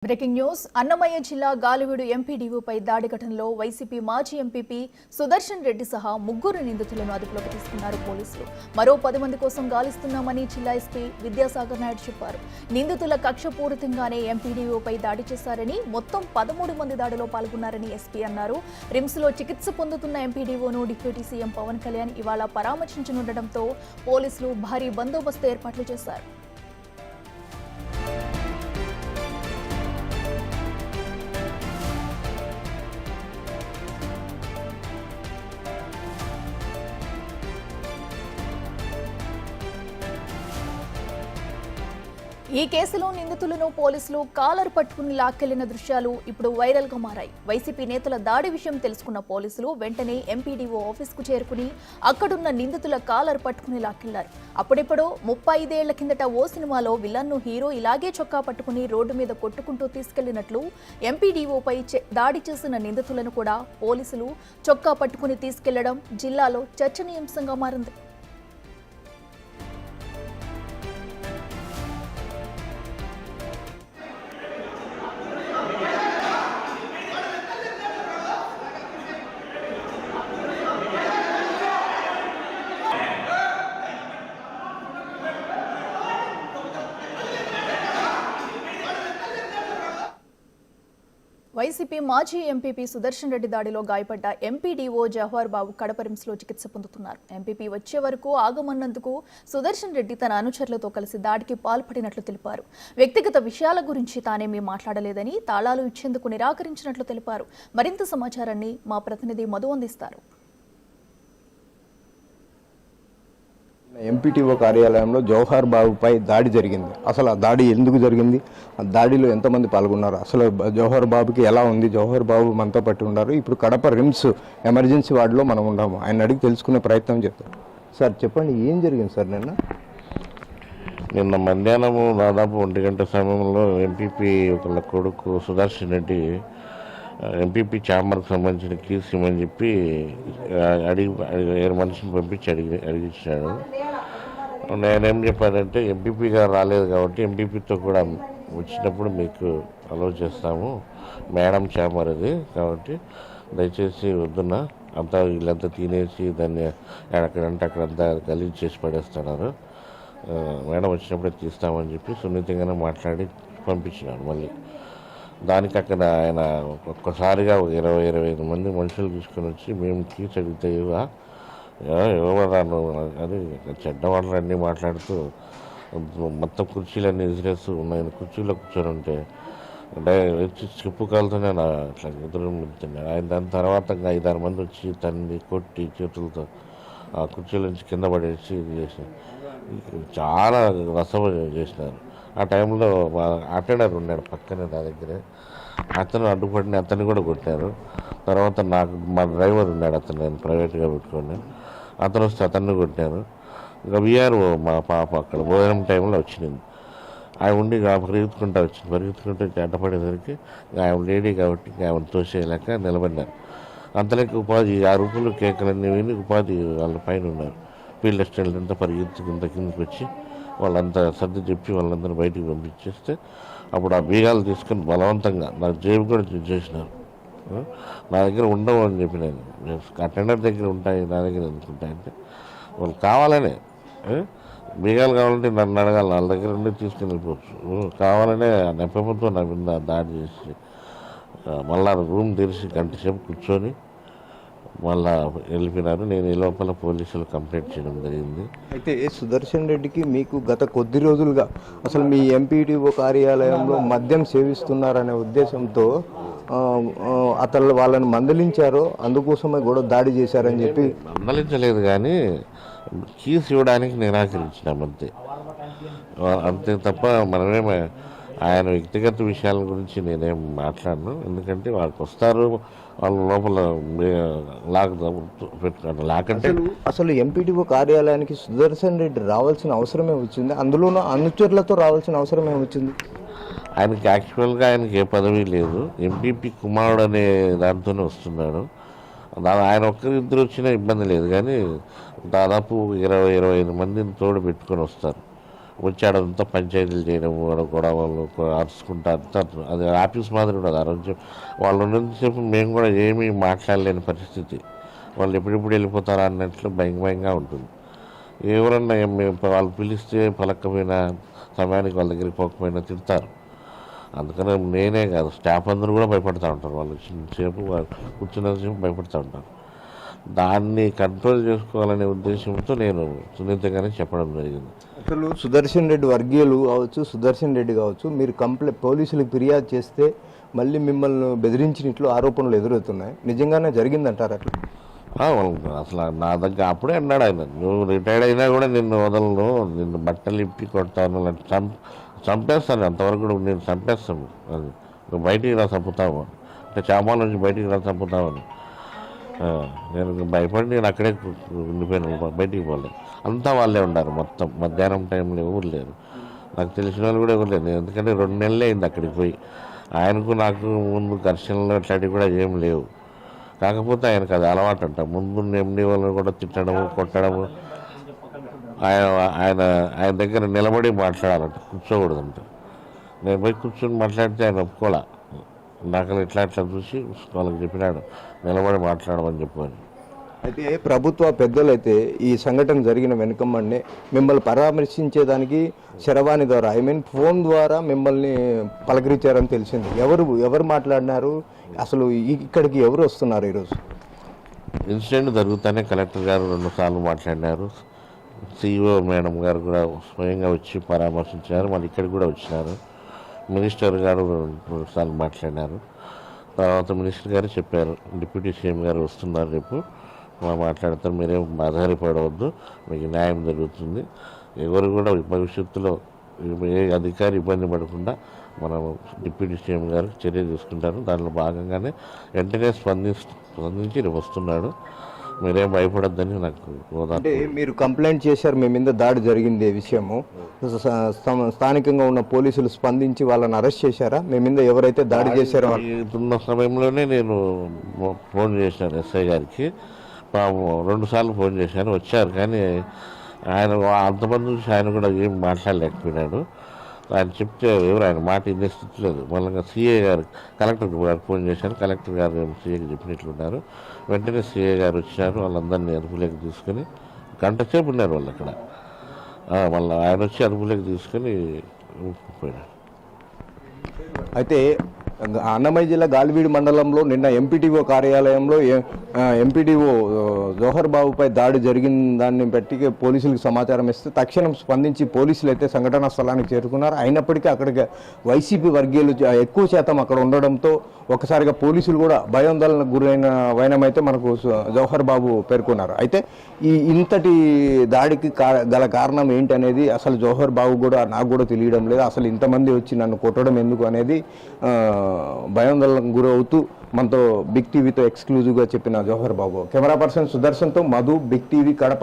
Breaking news Annamayya జిల్లా గాలివీడు ఎంపీడీఓపై దాడి ఘటనలో వైసీపీ మాజీ ఎంపీపీ సుదర్శన్ రెడ్డి సహా ముగ్గురు నిందితులను అదుపులోకి తీసుకున్నారు పోలీసులు. మరో 10 మంది కోసం గాలిస్తున్నామని జిల్లా ఎస్పీ విద్యాసాగర్ నాయుడు చెప్పారు. నిందితుల కక్షపూరితంగానే ఎంపీడీఓపై దాడి చేశారని, మొత్తం 13 మంది దాడిలో పాల్గొన్నారని ఎస్పీ అన్నారు. రిమ్స్లో చికిత్స పొందుతున్న ఎంపీడీఓను డిప్యూటీ సీఎం పవన్ కళ్యాణ్ ఇవాళ పరామర్శించనుండటంతో పోలీసులు భారీ బందోబస్తు ఏర్పాట్లు చేశారు. ఈ కేసులో నిందితులను పోలీసులు కాలర్ పట్టుకుని లాక్కెళ్లిన దృశ్యాలు ఇప్పుడు వైరల్ గా మారాయి. వైసీపీ నేతల దాడి విషయం తెలుసుకున్న పోలీసులు వెంటనే ఎంపీడీఓ ఆఫీస్కు చేరుకుని అక్కడున్న నిందితుల కాలర్ పట్టుకుని లాక్కెళ్లారు. అప్పుడెప్పుడో 35 ఏళ్ల కిందట ఓ సినిమాలో విలన్ను హీరో ఇలాగే చొక్కా పట్టుకుని రోడ్డు మీద కొట్టుకుంటూ తీసుకెళ్లినట్లు ఎంపీడీఓపై దాడి చేసిన నిందితులను కూడా పోలీసులు చొక్కా పట్టుకుని తీసుకెళ్లడం జిల్లాలో చర్చనీయాంశంగా మారింది. వైసీపీ మాజీ ఎంపీపీ సుదర్శన్ రెడ్డి దాడిలో గాయపడ్డ ఎంపీడీఓ జవహర్ బాబు కడప రిమ్స్లో చికిత్స పొందుతున్నారు. ఎంపీపీ వచ్చే వరకు ఆగమన్నందుకు సుదర్శన్ రెడ్డి తన అనుచరులతో కలిసి దాడికి పాల్పడినట్లు తెలిపారు. వ్యక్తిగత విషయాల గురించి తానేమీ మాట్లాడలేదని, తాళాలు ఇచ్చేందుకు నిరాకరించినట్లు తెలిపారు. మరింత సమాచారాన్ని మా ప్రతినిధి మధు అందిస్తారు. ఎంపీటీఓ కార్యాలయంలో జవహర్ బాబుపై దాడి జరిగింది. అసలు ఆ దాడి ఎందుకు జరిగింది, ఆ దాడిలో ఎంతమంది పాల్గొన్నారు, అసలు జవహర్ బాబుకి ఎలా ఉంది, జవహర్ బాబు మనతో పట్టి ఉన్నారు. ఇప్పుడు కడప రిమ్స్ ఎమర్జెన్సీ వార్డులో మనం ఉన్నాము. ఆయన అడిగి తెలుసుకునే ప్రయత్నం చేస్తాం. సార్ చెప్పండి, ఏం జరిగింది సార్? నిన్న మధ్యాహ్నము దాదాపు 1 గంట సమయంలో ఎంపీపీ ఒక కొడుకు సుదర్శన్ రెడ్డి ఎంపీపీ ఛాంబర్కి సంబంధించిన కీస్ ఇవ్వమని చెప్పి మనిషిని పంపించి అడిగించాడు. నేనేం చెప్పానంటే, ఎంపీపీ గారు రాలేదు కాబట్టి ఎంపీపీతో కూడా వచ్చినప్పుడు మీకు అలౌ చేస్తాము, మేడం ఛాంబర్ అది కాబట్టి దయచేసి వద్దున్న అంతా వీళ్ళంతా తినేసి దాన్ని అక్కడంటే అక్కడంతా గలీజ్ చేసి పడేస్తున్నారు, మేడం వచ్చినప్పుడే తీస్తామని చెప్పి సున్నితంగానే మాట్లాడి పంపించినాడు. మళ్ళీ దానికి అక్కడ ఆయన ఒక్కసారిగా 20-25 మంది మనుషులు తీసుకొని వచ్చి మేము కీస్ అడిగితే ఇవ్వరాను అది చెడ్డవాళ్ళు అన్నీ మాట్లాడుతూ మొత్తం కుర్చీలన్నీ విసిరేస్తూ ఉన్నాయి. కుర్చీలో కూర్చొని ఉంటే వచ్చి చెప్పు కాలుతోనే అట్లా ఎదురు తిన్నాడు ఆయన. దాని తర్వాత 5-6 మంది వచ్చి తన్ని కొట్టి చేతులతో ఆ కుర్చీల నుంచి కింద పడేసి ఇది చేసి చాలా రసమ చేసినారు. ఆ టైంలో అటెండర్ ఉన్నాడు పక్కనే నా దగ్గరే, అతను అడ్డుపడిన అతన్ని కూడా కొట్టారు. తర్వాత మా డ్రైవర్ ఉన్నాడు, అతను నేను ప్రైవేట్గా పెట్టుకుని, అతను వస్తే అతన్ని కొట్టారు. ఇంకా విఆర్ఓ మా పాప అక్కడ భోజనం టైంలో వచ్చింది. ఆయన ఉండి పరిగెత్తుకుంటూ అడ్డపడేసరికి ఆయన లేడీ కాబట్టి ఆయన తోసేయలేక నిలబడినారు. అంతలోకి ఉపాధి ఆ రూపులు కేకలన్నీ విని ఉపాధి వాళ్ళ పైన ఉన్నారు. ఫీల్డ్ అసిస్టెంట్ అంతా పరిగెత్తుకుంటూ కిందకి వచ్చి వాళ్ళంతా సర్ది చెప్పి వాళ్ళందరూ బయటికి పంపించేస్తే అప్పుడు ఆ బీగాలు తీసుకొని బలవంతంగా నాకు జేబు కూడా చేసినారు. నా దగ్గర ఉండవు అని చెప్పి నేను అటెండర్ దగ్గర ఉంటాయి, నా దగ్గర ఎందుకుంటాయంటే వాళ్ళు కావాలనే బీగాలు కావాలంటే నన్ను అడగాలి, వాళ్ళ దగ్గర ఉండి తీసుకుని వెళ్ళిపోవచ్చు. కావాలనే నెపంతో నా మీద దాడి చేసి మళ్ళా రూమ్ తెరిచి గంట సేపు కూర్చొని మళ్ళా వెళ్ళిపోయినారు. నేను ఈ లోపల పోలీసులు కంప్లైంట్ చేయడం జరిగింది. అయితే సుదర్శన్ రెడ్డికి మీకు గత కొద్ది రోజులుగా అసలు మీ ఎంపీడీఓ కార్యాలయంలో మద్యం సేవిస్తున్నారనే ఉద్దేశంతో అతను వాళ్ళని మందలించారో, అందుకోసమే కూడా దాడి చేశారని చెప్పి. మందలించలేదు కానీ కీస్ ఇవ్వడానికి నిరాకరించినాం అంతే తప్ప మనమేమే ఆయన వ్యక్తిగత విషయాల గురించి నేనేం మాట్లాడను. ఎందుకంటే వాళ్ళకి వస్తారు, వాళ్ళ లోపల లాకంటే అసలు ఎంపీడీఓ కార్యాలయానికి సుదర్శన్ రెడ్డి రావాల్సిన అవసరమే వచ్చింది, అందులోనూ అనుచరులతో రావాల్సిన అవసరమే వచ్చింది. ఆయనకి యాక్చువల్గా ఆయనకి ఏ పదవి లేదు, ఎంపీపీ కుమారుడు అనే దాంతోనే వస్తున్నాడు. ఆయన ఒక్కరిద్దరు వచ్చినా ఇబ్బంది లేదు, కానీ దాదాపు 20-25 మందిని తోడు పెట్టుకొని వస్తారు. వచ్చాడంతా పంచాయతీలు చేయడం గొడవలు అరుచుకుంటా అంతా అది ఆఫీస్ మాదిరి ఉండదు. ఆ రోజు వాళ్ళు ఉన్నంతసేపు మేము కూడా ఏమీ మాట్లాడలేని పరిస్థితి. వాళ్ళు ఎప్పుడెప్పుడు వెళ్ళిపోతారా అన్నట్లు భయంగా ఉంటుంది. ఎవరన్నా వాళ్ళు పిలిస్తే పలకపోయినా సమయానికి వాళ్ళ దగ్గరికి పోకపోయినా తిడతారు. అందుకని నేనే కాదు, స్టాఫ్ అందరూ కూడా భయపడుతూ ఉంటారు. వాళ్ళు సేపు కూర్చున్నంతసేపు భయపడుతూ ఉంటారు. దాన్ని కంట్రోల్ చేసుకోవాలనే ఉద్దేశంతో నేను సున్నితంగానే చెప్పడం జరిగింది. అసలు సుదర్శన్ రెడ్డి వర్గీయులు కావచ్చు, సుదర్శన్ రెడ్డి కావచ్చు, మీరు పోలీసులకు ఫిర్యాదు చేస్తే మళ్ళీ మిమ్మల్ని బెదిరించినట్లు ఆరోపణలు ఎదురవుతున్నాయి. నిజంగానే జరిగిందంటారు అట్లా? అసలు నా దగ్గర అప్పుడే అన్నాడు ఆయన, నువ్వు రిటైర్డ్ అయినా కూడా నిన్ను వదలను, నిన్ను బట్టలు ఇప్పి కొడతాను, చంపేస్తాను, అంతవరకు కూడా నేను చంపేస్తాను, అది నువ్వు బయటికి రా చంపుతావు అంటే చామాల నుంచి బయటికి రా చంపుతామని. నేను భయపడి నేను అక్కడే ఉండిపోయాను, బయటికి పోలేదు. అంతా వాళ్ళే ఉన్నారు మొత్తం. మధ్యాహ్నం టైంలో ఎవరు లేరు, నాకు తెలిసిన వాళ్ళు కూడా ఎవరు లేరు. ఎందుకంటే 2 నెలలే అయింది అక్కడికి పోయి. ఆయనకు నాకు ముందు ఘర్షణలు అట్లాంటివి కూడా ఏం లేవు. కాకపోతే ఆయనకు అది అలవాటు అంట, ముందు ఎండి వాళ్ళని కూడా తిట్టడము కొట్టడము. ఆయన దగ్గర నిలబడి మాట్లాడాలంట, కూర్చోకూడదంట. నేను పోయి కూర్చొని మాట్లాడితే ఆయన ఒప్పుకోలే. నాకు ఇట్లా చూసి వాళ్ళకి చెప్పినాడు నిలబడి మాట్లాడమని చెప్పని. అయితే ప్రభుత్వ పెద్దలైతే ఈ సంఘటన జరిగిన వెనుకమ్మనే మిమ్మల్ని పరామర్శించేదానికి శరవాణి ద్వారా ఫోన్ ద్వారా మిమ్మల్ని పలకరించారని తెలిసింది. ఎవరు మాట్లాడినారు? అసలు ఇక్కడికి ఎవరు వస్తున్నారు ఈరోజు? ఇన్సిడెంట్ జరుగుతానే కలెక్టర్ గారు 2 సార్లు మాట్లాడినారు. సిఇఓ మేడం గారు కూడా స్వయంగా వచ్చి పరామర్శించారు. మళ్ళీ ఇక్కడికి కూడా వచ్చినారు. మినిస్టర్ గారు 2 సార్లు మాట్లాడినారు. తర్వాత మినిస్టర్ గారు చెప్పారు, డిప్యూటీ సీఎం గారు వస్తున్నారు రేపు, మాట్లాడతారు, మీరేం ఆధారపడవద్దు, మీకు న్యాయం జరుగుతుంది. ఎవరు కూడా భవిష్యత్తులో ఏ అధికారి ఇబ్బంది పడకుండా మనం డిప్యూటీ సీఎం గారు చర్య తీసుకుంటారు. దాంట్లో భాగంగానే వెంటనే స్పందించి రేపు వస్తున్నాడు, మీరేం భయపడొద్దని నాకు అంటే మీరు కంప్లైంట్ చేశారు, మీ మీద దాడి జరిగింది విషయము. స్థానికంగా ఉన్న పోలీసులు స్పందించి వాళ్ళని అరెస్ట్ చేశారా? మీ మీద ఎవరైతే దాడి చేశారో ఉన్న సమయంలోనే నేను ఫోన్ చేశాను ఎస్ఐ గారికి. 2 సార్లు ఫోన్ చేశాను, వచ్చారు. కానీ ఆయన అంతమంది నుంచి ఆయన కూడా ఏం మాట్లాడలేకపోయినాడు. ఆయన చెప్తే ఎవరు ఆయన మాట ఇదే స్థితి లేదు. మళ్ళీ సిఏ గారు కలెక్టర్ గారికి ఫోన్ చేశాను. కలెక్టర్ గారు సిఏకి చెప్పినట్లున్నారు. వెంటనే సిఏ గారు వచ్చారు, వాళ్ళందరినీ అదుపులోకి తీసుకొని గంట సేపు ఉన్నారు వాళ్ళు అక్కడ. మళ్ళీ ఆయన వచ్చి అదుపులోకి తీసుకొని పోయినారు. అయితే అన్నమయ్య జిల్లా గాలివీడు మండలంలో నిన్న ఎంపీటీఓ కార్యాలయంలో ఎంపీటీఓ జోహర్ బాబుపై దాడి జరిగిన దాన్ని బట్టి పోలీసులకు సమాచారం ఇస్తే తక్షణం స్పందించి పోలీసులు అయితే సంఘటనా స్థలానికి చేరుకున్నారు. అయినప్పటికీ అక్కడికి వైసీపీ వర్గీయులు ఎక్కువ శాతం అక్కడ ఉండడంతో ఒకసారిగా పోలీసులు కూడా భయాందోళనకు గురైన వైనమైతే మనకు జోహర్ బాబు పేర్కొన్నారు. అయితే ఇంతటి దాడికి గల కారణం ఏంటనేది అసలు జోహర్ బాబు కూడా నాకు కూడా తెలియడం లేదు. అసలు ఇంతమంది వచ్చి నన్ను కొట్టడం ఎందుకు అనేది భయాందోళనకు గురవుతూ మనతో బిగ్ టీవీతో ఎక్స్క్లూజివ్గా చెప్పిన జోహర్ బాబు. కెమెరా పర్సన్ సుదర్శన్తో మధు, బిగ్ టీవీ, కడప.